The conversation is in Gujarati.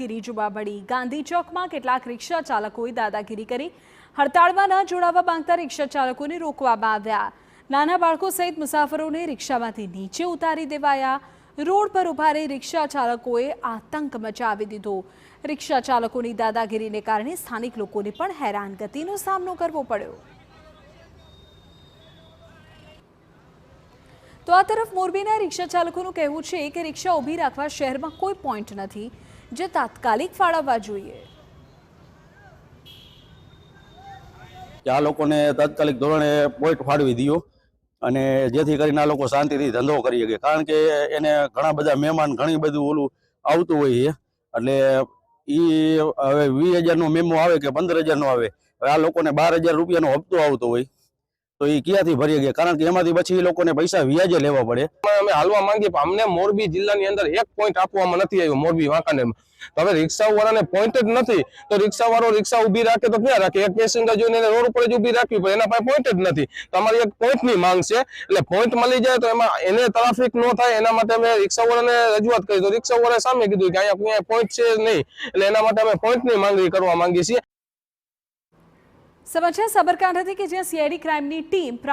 દાદાગીરી જોવા મળી। ગાંધી ચોકમાં કેટલાક રિક્ષા ચાલકોએ દાદાગીરી કરી। હડતાળમાં ન જોડાવા માંગતા રિક્ષા ચાલકોને રોકવામાં આવ્યા। નાના બાળકો સહિત મુસાફરોને રિક્ષામાંથી નીચે ઉતારી દેવાયા। રોડ પર ઉભા રહી રિક્ષા ચાલકોએ આતંક મચાવી દીધો। રિક્ષા ચાલકોની દાદાગીરીને કારણે સ્થાનિક લોકોને પણ હેરાનગતિનો સામનો કરવો પડ્યો। तो आ तरफ मोरबीना रिक्शा चालकोનું કહેવું છે કે રિક્ષા ઊભી રાખવા શહેરમાં કોઈ પોઈન્ટ નથી જે તાત્કાલિક ફાળવવા જોઈએ। આ લોકોને તાત્કાલિક ધોરણે પોઈન્ટ ફાળવી દીયો અને જેથી કરીને આ લોકો શાંતિથી ધંધો કરી શકે, કારણ કે એને ઘણા બધા મહેમાન ઘણી બધું ઓલું આવતું હોય છે, એટલે હવે 20,000 નો મેમો આવે કે 15,000 નો આવે, આ લોકોને 12,000 રૂપિયાનો હપ્તો આવતો હોય તો એ ક્યાંથી ભરી ગયા, કારણ કે એમાંથી પછી એ લોકોને પૈસા વ્યાજે લેવા પડે। અમે હાલવા માંગીએ પણ અમને મોરબી જિલ્લાની અંદર એક પોઈન્ટ આપવામાં નથી આવ્યો, મોરબી વાંકાનેરમાં। તો હવે રિક્ષાવાળાને પોઈન્ટ જ નથી તો રિક્ષાવાળો રિક્ષા ઊભી રાખે તો ક્યાં રાખે? એક પેસેન્જર જોઈને રોડ ઉપર જ ઊભી રાખવી પડે, એના પાસે પોઈન્ટ જ નથી। તો અમારી એક પોઈન્ટની માંગ છે, એટલે પોઈન્ટ મળી જાય તો એમાં એને ટ્રાફિક ન થાય એના માટે અમે રિક્ષાવાળાને રજૂઆત કરી, તો રિક્ષાવાળાએ સામે કીધું કે અહીંયા પોઈન્ટ છે નહીં, એટલે એના માટે અમે પોઈન્ટની માંગણી કરવા માંગીએ છીએ। સમાચાર સાબરકાંઠાથી કે જ્યાં સીઆઈડી ક્રાઇમની ટીમ